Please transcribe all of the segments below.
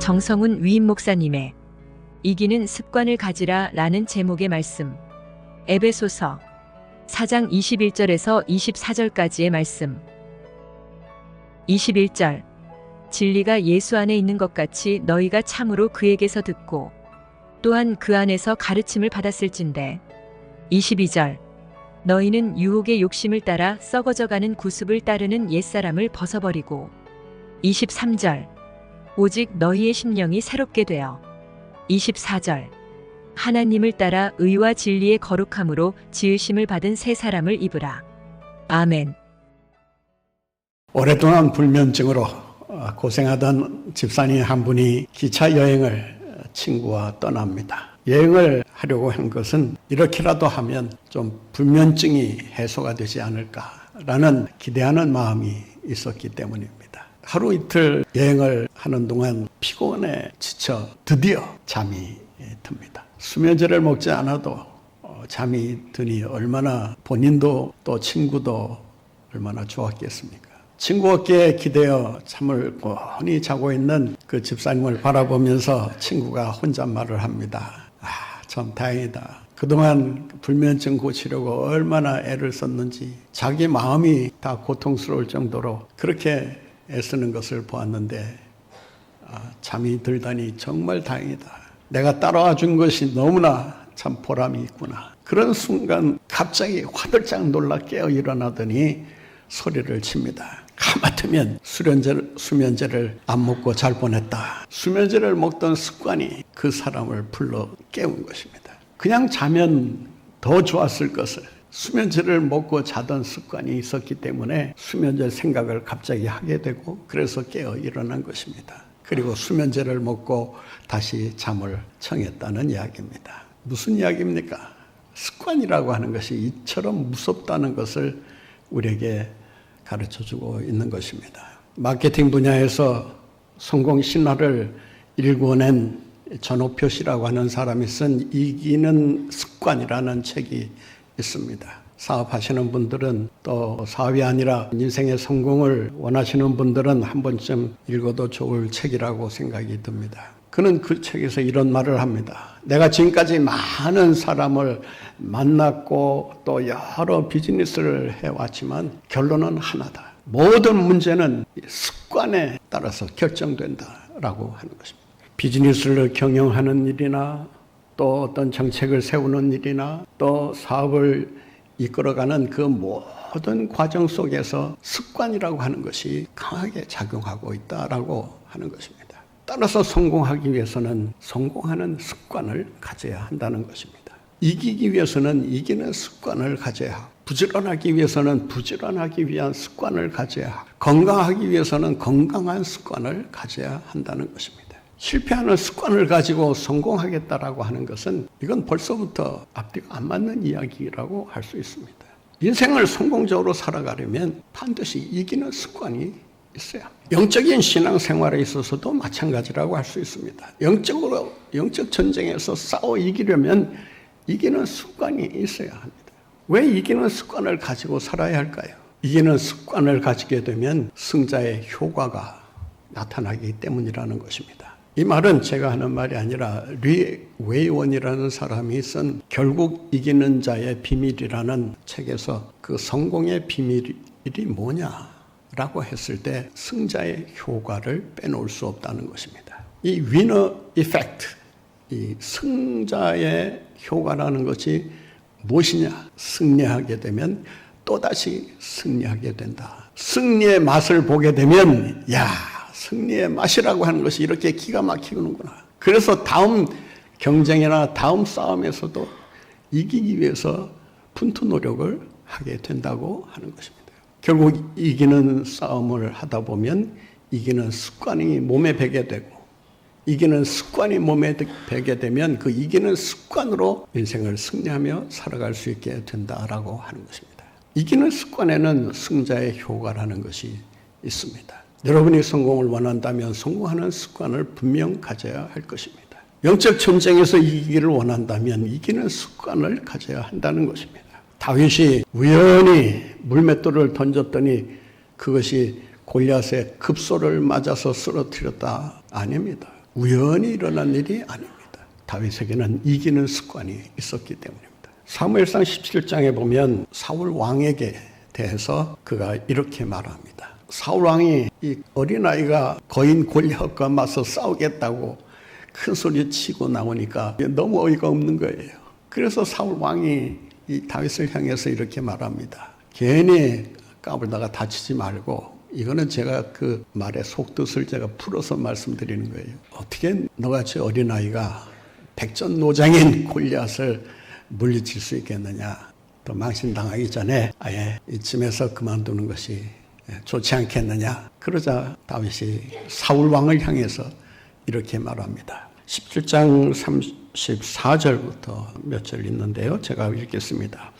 정성훈 위임 목사님의 이기는 습관을 가지라 라는 제목의 말씀, 에베소서 4장 21절에서 24절까지의 말씀. 21절, 진리가 예수 안에 있는 것 같이 너희가 참으로 그에게서 듣고 또한 그 안에서 가르침을 받았을진대. 22절, 너희는 유혹의 욕심을 따라 썩어져가는 구습을 따르는 옛사람을 벗어버리고. 23절, 오직 너희의 심령이 새롭게 되어. 24절, 하나님을 따라 의와 진리의 거룩함으로 지으심을 받은 새 사람을 입으라. 아멘. 오랫동안 불면증으로 고생하던 집사님 한 분이 기차 여행을 친구와 떠납니다. 여행을 하려고 한 것은 이렇게라도 하면 좀 불면증이 해소가 되지 않을까라는 기대하는 마음이 있었기 때문입니다. 하루 이틀 여행을 하는 동안 피곤에 지쳐 드디어 잠이 듭니다. 수면제를 먹지 않아도 잠이 드니 얼마나 본인도 또 친구도 얼마나 좋았겠습니까? 친구 어깨에 기대어 잠을 곤히 자고 있는 그 집사님을 바라보면서 친구가 혼잣말을 합니다. 참 다행이다. 그동안 불면증 고치려고 얼마나 애를 썼는지 자기 마음이 다 고통스러울 정도로 그렇게 애쓰는 것을 보았는데 잠이 들다니 정말 다행이다. 내가 따라와 준 것이 너무나 참 보람이 있구나. 그런 순간 갑자기 화들짝 놀라 깨어 일어나더니 소리를 칩니다. 하마터면 수면제를 안 먹고 잘 보냈다. 수면제를 먹던 습관이 그 사람을 불러 깨운 것입니다. 그냥 자면 더 좋았을 것을 수면제를 먹고 자던 습관이 있었기 때문에 수면제 생각을 갑자기 하게 되고 그래서 깨어 일어난 것입니다. 그리고 수면제를 먹고 다시 잠을 청했다는 이야기입니다. 무슨 이야기입니까? 습관이라고 하는 것이 이처럼 무섭다는 것을 우리에게 가르쳐주고 있는 것입니다. 마케팅 분야에서 성공 신화를 일궈낸 전호표 씨라고 하는 사람이 쓴 이기는 습관이라는 책이 있습니다. 사업하시는 분들은 또 사업이 아니라 인생의 성공을 원하시는 분들은 한 번쯤 읽어도 좋을 책이라고 생각이 듭니다. 그는 그 책에서 이런 말을 합니다. 내가 지금까지 많은 사람을 만났고 또 여러 비즈니스를 해왔지만 결론은 하나다. 모든 문제는 습관에 따라서 결정된다라고 하는 것입니다. 비즈니스를 경영하는 일이나 또 어떤 정책을 세우는 일이나 또 사업을 이끌어가는 그 모든 과정 속에서 습관이라고 하는 것이 강하게 작용하고 있다라고 하는 것입니다. 따라서 성공하기 위해서는 성공하는 습관을 가져야 한다는 것입니다. 이기기 위해서는 이기는 습관을 가져야 하고, 부지런하기 위해서는 부지런하기 위한 습관을 가져야 하고, 건강하기 위해서는 건강한 습관을 가져야 한다는 것입니다. 실패하는 습관을 가지고 성공하겠다라고 하는 것은 이건 벌써부터 앞뒤가 안 맞는 이야기라고 할 수 있습니다. 인생을 성공적으로 살아가려면 반드시 이기는 습관이 있어야 합니다. 영적인 신앙생활에 있어서도 마찬가지라고 할 수 있습니다. 영적 전쟁에서 싸워 이기려면 이기는 습관이 있어야 합니다. 왜 이기는 습관을 가지고 살아야 할까요? 이기는 습관을 가지게 되면 승자의 효과가 나타나기 때문이라는 것입니다. 이 말은 제가 하는 말이 아니라 리 웨이원이라는 사람이 쓴 결국 이기는 자의 비밀이라는 책에서 그 성공의 비밀이 뭐냐라고 했을 때 승자의 효과를 빼놓을 수 없다는 것입니다. 이 위너 이펙트, 이 승자의 효과라는 것이 무엇이냐? 승리하게 되면 또다시 승리하게 된다. 승리의 맛을 보게 되면 승리의 맛이라고 하는 것이 이렇게 기가 막히는구나. 그래서 다음 경쟁이나 다음 싸움에서도 이기기 위해서 분투 노력을 하게 된다고 하는 것입니다. 결국 이기는 싸움을 하다 보면 이기는 습관이 몸에 배게 되고 이기는 습관이 몸에 배게 되면 그 이기는 습관으로 인생을 승리하며 살아갈 수 있게 된다라고 하는 것입니다. 이기는 습관에는 승자의 효과라는 것이 있습니다. 여러분이 성공을 원한다면 성공하는 습관을 분명 가져야 할 것입니다. 영적 전쟁에서 이기기를 원한다면 이기는 습관을 가져야 한다는 것입니다. 다윗이 우연히 물맷돌을 던졌더니 그것이 골리앗의 급소를 맞아서 쓰러뜨렸다? 아닙니다. 우연히 일어난 일이 아닙니다. 다윗에게는 이기는 습관이 있었기 때문입니다. 사무엘상 17장에 보면 사울 왕에게 대해서 그가 이렇게 말합니다. 사울 왕이 이 어린아이가 거인 골리앗과 맞서 싸우겠다고 큰 소리 치고 나오니까 너무 어이가 없는 거예요. 그래서 사울 왕이 이 다윗을 향해서 이렇게 말합니다. 괜히 까불다가 다치지 말고, 이거는 제가 그 말의 속뜻을 제가 풀어서 말씀드리는 거예요. 어떻게 너같이 어린아이가 백전노장인 골리앗을 물리칠 수 있겠느냐. 또 망신당하기 전에 아예 이쯤에서 그만두는 것이 좋지 않겠느냐. 그러자 다윗이 사울 왕을 향해서 이렇게 말합니다. 17장 34절부터 몇 절 있는데요. 제가 읽겠습니다.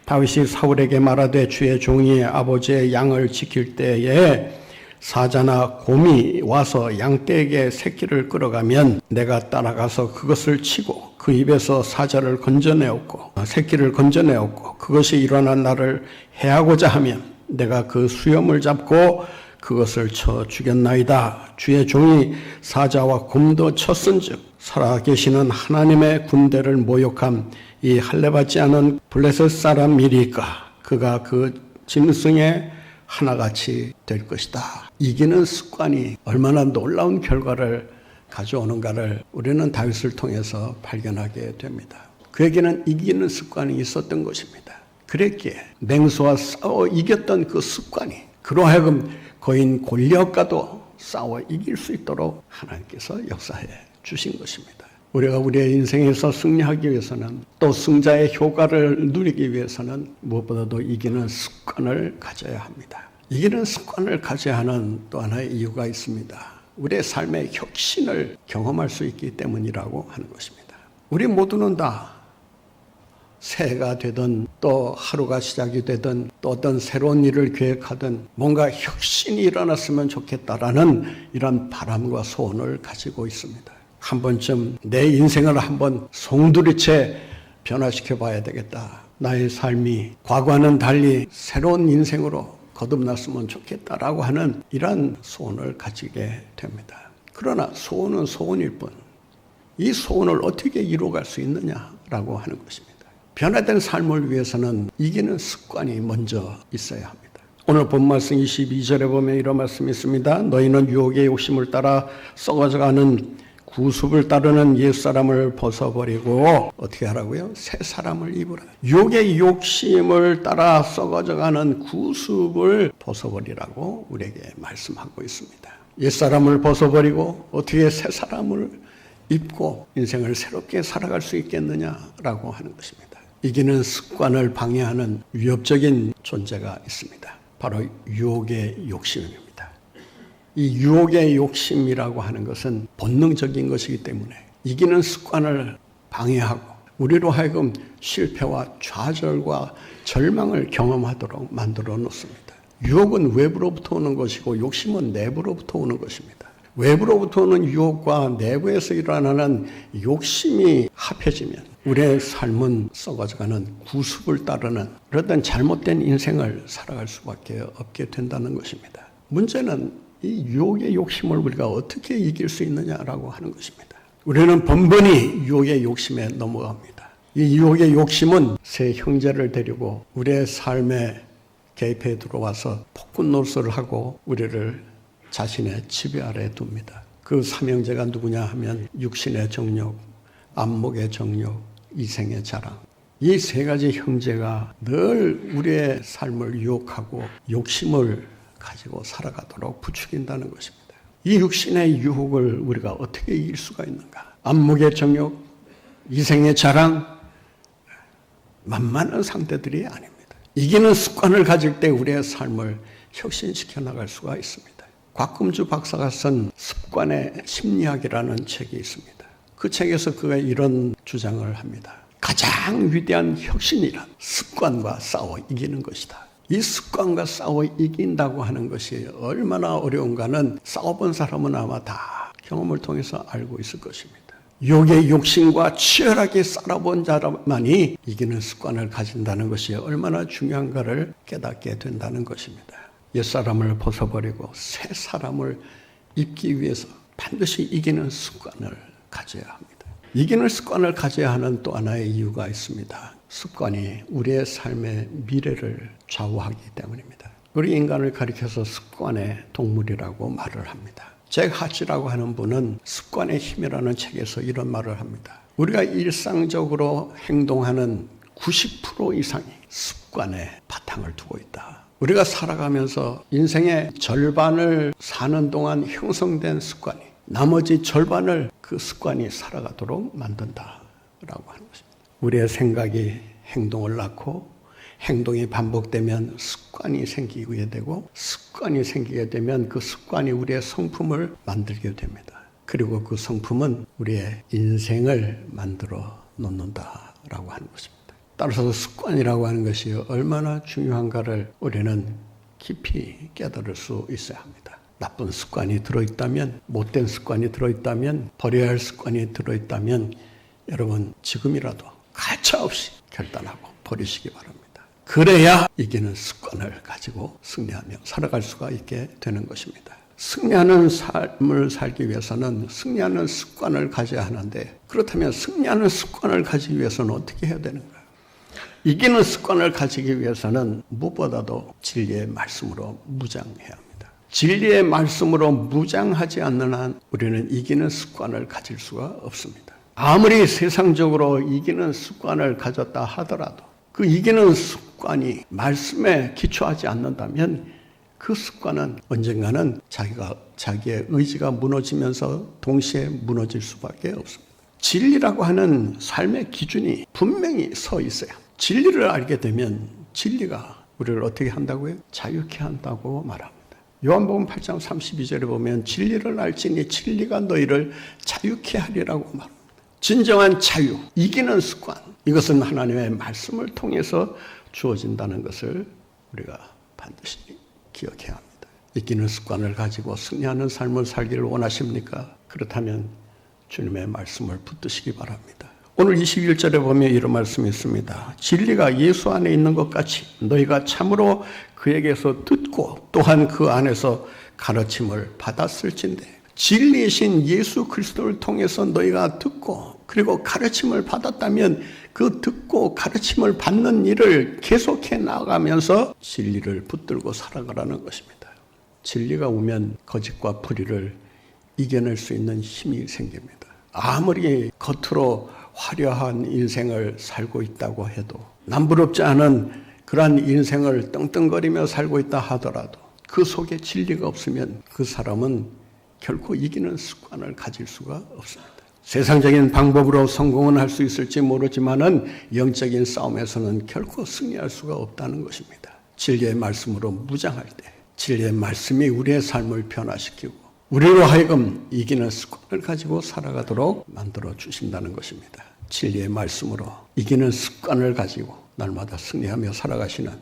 다윗이 사울에게 말하되 주의 종이 아버지의 양을 지킬 때에 사자나 곰이 와서 양떼에게 새끼를 끌어가면 내가 따라가서 그것을 치고 그 입에서 사자를 건져내었고 새끼를 건져내었고 그것이 일어난 나를 해하고자 하면 내가 그 수염을 잡고 그것을 쳐 죽였나이다. 주의 종이 사자와 곰도 쳤은즉 살아계시는 하나님의 군대를 모욕함 이 할례받지 않은 블레셋 사람 미리까 그가 그 짐승의 하나같이 될 것이다. 이기는 습관이 얼마나 놀라운 결과를 가져오는가를 우리는 다윗을 통해서 발견하게 됩니다. 그에게는 이기는 습관이 있었던 것입니다. 그랬기에 맹수와 싸워 이겼던 그 습관이 그로 하여금 거인 골리앗과도 싸워 이길 수 있도록 하나님께서 역사해 주신 것입니다. 우리가 우리의 인생에서 승리하기 위해서는 또 승자의 효과를 누리기 위해서는 무엇보다도 이기는 습관을 가져야 합니다. 이기는 습관을 가져야 하는 또 하나의 이유가 있습니다. 우리의 삶의 혁신을 경험할 수 있기 때문이라고 하는 것입니다. 우리 모두는 다 새해가 되든 또 하루가 시작이 되든 또 어떤 새로운 일을 계획하든 뭔가 혁신이 일어났으면 좋겠다라는 이런 바람과 소원을 가지고 있습니다. 한 번쯤 내 인생을 한번 송두리째 변화시켜 봐야 되겠다. 나의 삶이 과거와는 달리 새로운 인생으로 거듭났으면 좋겠다라고 하는 이러한 소원을 가지게 됩니다. 그러나 소원은 소원일 뿐, 이 소원을 어떻게 이루어갈 수 있느냐라고 하는 것입니다. 변화된 삶을 위해서는 이기는 습관이 먼저 있어야 합니다. 오늘 본 말씀 22절에 보면 이런 말씀이 있습니다. 너희는 유혹의 욕심을 따라 썩어져가는 구습을 따르는 옛사람을 벗어버리고 어떻게 하라고요? 새 사람을 입으라. 유혹의 욕심을 따라 썩어져가는 구습을 벗어버리라고 우리에게 말씀하고 있습니다. 옛사람을 벗어버리고 어떻게 새 사람을 입고 인생을 새롭게 살아갈 수 있겠느냐라고 하는 것입니다. 이기는 습관을 방해하는 위협적인 존재가 있습니다. 바로 유혹의 욕심입니다. 이 유혹의 욕심이라고 하는 것은 본능적인 것이기 때문에 이기는 습관을 방해하고 우리로 하여금 실패와 좌절과 절망을 경험하도록 만들어 놓습니다. 유혹은 외부로부터 오는 것이고 욕심은 내부로부터 오는 것입니다. 외부로부터 오는 유혹과 내부에서 일어나는 욕심이 합해지면 우리의 삶은 썩어져가는 구습을 따르는 그런 잘못된 인생을 살아갈 수밖에 없게 된다는 것입니다. 문제는 이 유혹의 욕심을 우리가 어떻게 이길 수 있느냐라고 하는 것입니다. 우리는 번번이 유혹의 욕심에 넘어갑니다. 이 유혹의 욕심은 세 형제를 데리고 우리의 삶에 개입해 들어와서 폭군 노릇을 하고 우리를 자신의 지배 아래에 둡니다. 그 삼형제가 누구냐 하면 육신의 정욕, 안목의 정욕, 이생의 자랑. 이 세 가지 형제가 늘 우리의 삶을 유혹하고 욕심을 가지고 살아가도록 부추긴다는 것입니다. 이 육신의 유혹을 우리가 어떻게 이길 수가 있는가? 안목의 정욕, 이생의 자랑, 만만한 상대들이 아닙니다. 이기는 습관을 가질 때 우리의 삶을 혁신시켜 나갈 수가 있습니다. 곽금주 박사가 쓴 습관의 심리학이라는 책이 있습니다. 그 책에서 그가 이런 주장을 합니다. 가장 위대한 혁신이란 습관과 싸워 이기는 것이다. 이 습관과 싸워 이긴다고 하는 것이 얼마나 어려운가는 싸워본 사람은 아마 다 경험을 통해서 알고 있을 것입니다. 유혹의 욕심과 치열하게 싸워본 자만이 이기는 습관을 가진다는 것이 얼마나 중요한가를 깨닫게 된다는 것입니다. 옛사람을 벗어버리고 새 사람을 입기 위해서 반드시 이기는 습관을 가져야 합니다. 이기는 습관을 가져야 하는 또 하나의 이유가 있습니다. 습관이 우리의 삶의 미래를 좌우하기 때문입니다. 우리 인간을 가리켜서 습관의 동물이라고 말을 합니다. 잭 하치라고 하는 분은 습관의 힘이라는 책에서 이런 말을 합니다. 우리가 일상적으로 행동하는 90% 이상이 습관에 바탕을 두고 있다. 우리가 살아가면서 인생의 절반을 사는 동안 형성된 습관이 나머지 절반을 그 습관이 살아가도록 만든다라고 하는 것입니다. 우리의 생각이 행동을 낳고 행동이 반복되면 습관이 생기게 되고 습관이 생기게 되면 그 습관이 우리의 성품을 만들게 됩니다. 그리고 그 성품은 우리의 인생을 만들어 놓는다라고 하는 것입니다. 따라서 습관이라고 하는 것이 얼마나 중요한가를 우리는 깊이 깨달을 수 있어야 합니다. 나쁜 습관이 들어있다면, 못된 습관이 들어있다면, 버려야 할 습관이 들어있다면 여러분 지금이라도 가차없이 결단하고 버리시기 바랍니다. 그래야 이기는 습관을 가지고 승리하며 살아갈 수가 있게 되는 것입니다. 승리하는 삶을 살기 위해서는 승리하는 습관을 가져야 하는데 그렇다면 승리하는 습관을 가지기 위해서는 어떻게 해야 되는가? 이기는 습관을 가지기 위해서는 무엇보다도 진리의 말씀으로 무장해야 합니다. 진리의 말씀으로 무장하지 않는 한 우리는 이기는 습관을 가질 수가 없습니다. 아무리 세상적으로 이기는 습관을 가졌다 하더라도 그 이기는 습관이 말씀에 기초하지 않는다면 그 습관은 언젠가는 자기의 의지가 무너지면서 동시에 무너질 수밖에 없습니다. 진리라고 하는 삶의 기준이 분명히 서 있어요. 진리를 알게 되면 진리가 우리를 어떻게 한다고요? 자유케 한다고 말합니다. 요한복음 8장 32절에 보면 진리를 알지니 진리가 너희를 자유케 하리라고 말합니다. 진정한 자유, 이기는 습관, 이것은 하나님의 말씀을 통해서 주어진다는 것을 우리가 반드시 기억해야 합니다. 이기는 습관을 가지고 승리하는 삶을 살기를 원하십니까? 그렇다면 주님의 말씀을 붙드시기 바랍니다. 오늘 21절에 보면 이런 말씀이 있습니다. 진리가 예수 안에 있는 것 같이 너희가 참으로 그에게서 듣고 또한 그 안에서 가르침을 받았을진데 진리이신 예수 그리스도를 통해서 너희가 듣고 그리고 가르침을 받았다면 그 듣고 가르침을 받는 일을 계속해 나가면서 진리를 붙들고 살아가라는 것입니다. 진리가 오면 거짓과 불의를 이겨낼 수 있는 힘이 생깁니다. 아무리 겉으로 화려한 인생을 살고 있다고 해도 남부럽지 않은 그러한 인생을 떵떵거리며 살고 있다 하더라도 그 속에 진리가 없으면 그 사람은 결코 이기는 습관을 가질 수가 없습니다. 세상적인 방법으로 성공은 할 수 있을지 모르지만은 영적인 싸움에서는 결코 승리할 수가 없다는 것입니다. 진리의 말씀으로 무장할 때 진리의 말씀이 우리의 삶을 변화시키고 우리로 하여금 이기는 습관을 가지고 살아가도록 만들어 주신다는 것입니다. 진리의 말씀으로 이기는 습관을 가지고 날마다 승리하며 살아가시는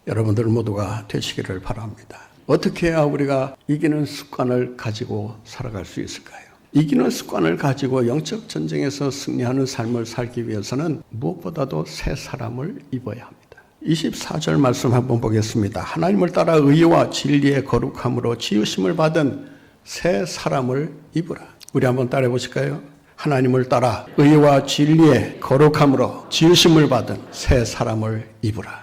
여러분들 모두가 되시기를 바랍니다. 어떻게 해야 우리가 이기는 습관을 가지고 살아갈 수 있을까요? 이기는 습관을 가지고 영적 전쟁에서 승리하는 삶을 살기 위해서는 무엇보다도 새 사람을 입어야 합니다. 24절 말씀 한번 보겠습니다. 하나님을 따라 의와 진리의 거룩함으로 지으심을 받은 새 사람을 입으라. 우리 한번 따라해 보실까요? 하나님을 따라 의와 진리의 거룩함으로 지으심을 받은 새 사람을 입으라.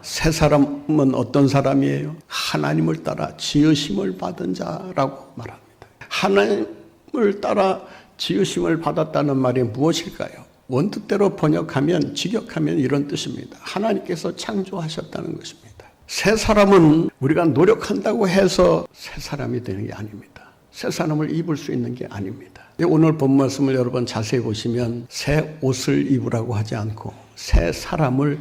새 사람은 어떤 사람이에요? 하나님을 따라 지으심을 받은 자라고 말합니다. 하나님을 따라 지으심을 받았다는 말이 무엇일까요? 원뜻대로 번역하면 직역하면 이런 뜻입니다. 하나님께서 창조하셨다는 것입니다. 새 사람은 우리가 노력한다고 해서 새 사람이 되는 게 아닙니다. 새 사람을 입을 수 있는 게 아닙니다. 오늘 본 말씀을 여러분 자세히 보시면 새 옷을 입으라고 하지 않고 새 사람을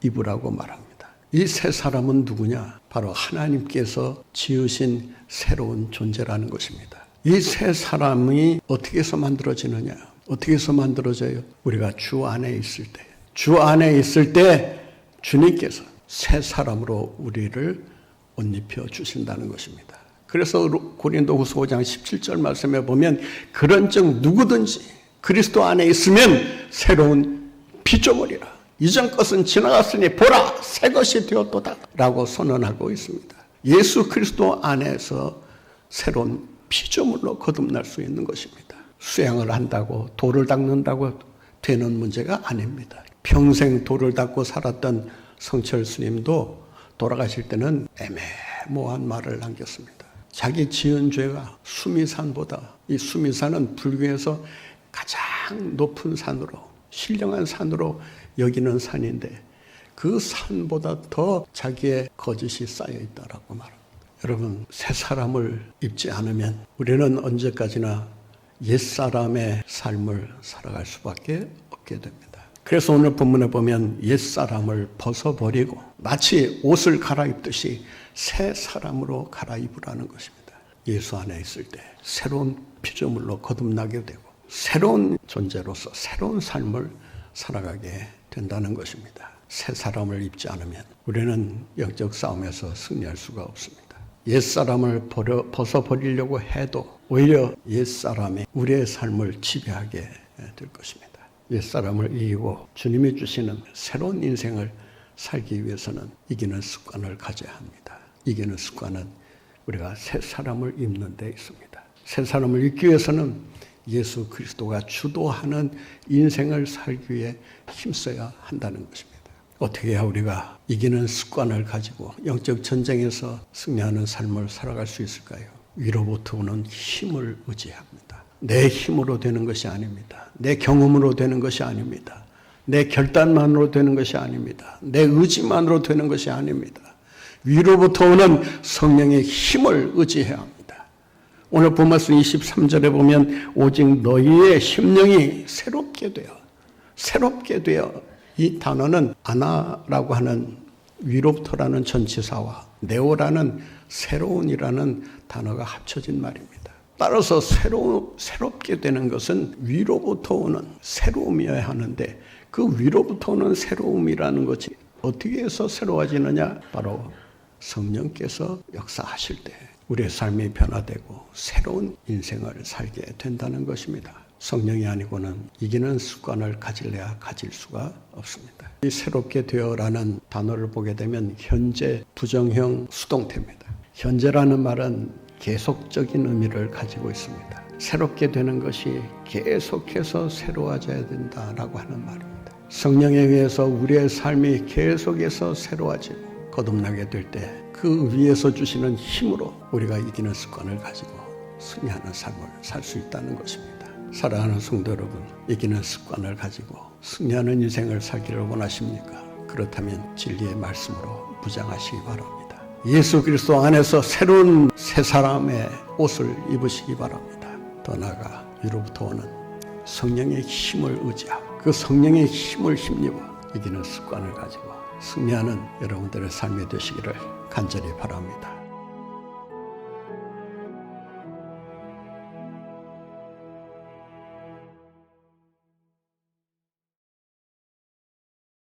입으라고 말합니다. 이 새 사람은 누구냐? 바로 하나님께서 지으신 새로운 존재라는 것입니다. 이 새 사람이 어떻게 해서 만들어지느냐? 어떻게 해서 만들어져요? 우리가 주 안에 있을 때. 주 안에 있을 때 주님께서 새 사람으로 우리를 옷 입혀 주신다는 것입니다. 그래서 고린도후서 5장 17절 말씀에 보면 그런즉 누구든지 그리스도 안에 있으면 새로운 피조물이라. 이전 것은 지나갔으니 보라 새 것이 되었도다 라고 선언하고 있습니다. 예수 그리스도 안에서 새로운 피조물로 거듭날 수 있는 것입니다. 수양을 한다고 돌을 닦는다고 되는 문제가 아닙니다. 평생 돌을 닦고 살았던 성철 스님도 돌아가실 때는 애매모호한 말을 남겼습니다. 자기 지은 죄가 수미산보다, 이 수미산은 불교에서 가장 높은 산으로, 신령한 산으로 여기는 산인데 그 산보다 더 자기의 거짓이 쌓여 있다라고 말합니다. 여러분, 새 사람을 입지 않으면 우리는 언제까지나 옛사람의 삶을 살아갈 수밖에 없게 됩니다. 그래서 오늘 본문에 보면 옛사람을 벗어버리고 마치 옷을 갈아입듯이 새 사람으로 갈아입으라는 것입니다. 예수 안에 있을 때 새로운 피조물로 거듭나게 되고 새로운 존재로서 새로운 삶을 살아가게 된다는 것입니다. 새 사람을 입지 않으면 우리는 영적 싸움에서 승리할 수가 없습니다. 옛사람을 벗어버리려고 해도 오히려 옛사람이 우리의 삶을 지배하게 될 것입니다. 옛사람을 이기고 주님이 주시는 새로운 인생을 살기 위해서는 이기는 습관을 가져야 합니다. 이기는 습관은 우리가 새 사람을 입는 데 있습니다. 새 사람을 입기 위해서는 예수 그리스도가 주도하는 인생을 살기 위해 힘써야 한다는 것입니다. 어떻게 해야 우리가 이기는 습관을 가지고 영적 전쟁에서 승리하는 삶을 살아갈 수 있을까요? 위로부터 오는 힘을 의지합니다. 내 힘으로 되는 것이 아닙니다. 내 경험으로 되는 것이 아닙니다. 내 결단만으로 되는 것이 아닙니다. 내 의지만으로 되는 것이 아닙니다. 위로부터 오는 성령의 힘을 의지해야 합니다. 오늘 본문서 23절에 보면 오직 너희의 심령이 새롭게 되어 이 단어는 아나라고 하는 위로부터라는 전치사와 네오라는 새로운이라는 단어가 합쳐진 말입니다. 따라서 새롭게 되는 것은 위로부터 오는 새로움이어야 하는데 그 위로부터 오는 새로움이라는 것이 어떻게 해서 새로워지느냐? 바로 성령께서 역사하실 때 우리의 삶이 변화되고 새로운 인생을 살게 된다는 것입니다. 성령이 아니고는 이기는 습관을 가질래야 가질 수가 없습니다. 이 새롭게 되어라는 단어를 보게 되면 현재 부정형 수동태입니다. 현재라는 말은 계속적인 의미를 가지고 있습니다. 새롭게 되는 것이 계속해서 새로워져야 된다라고 하는 말입니다. 성령에 의해서 우리의 삶이 계속해서 새로워지고 거듭나게 될 때 그 위에서 주시는 힘으로 우리가 이기는 습관을 가지고 승리하는 삶을 살 수 있다는 것입니다. 사랑하는 성도 여러분, 이기는 습관을 가지고 승리하는 인생을 살기를 원하십니까? 그렇다면 진리의 말씀으로 무장하시기 바랍니다. 예수 그리스도 안에서 새로운 새 사람의 옷을 입으시기 바랍니다. 더 나아가 위로부터 오는 성령의 힘을 의지하고 그 성령의 힘을 힘입어 이기는 습관을 가지고 승리하는 여러분들의 삶이 되시기를 간절히 바랍니다.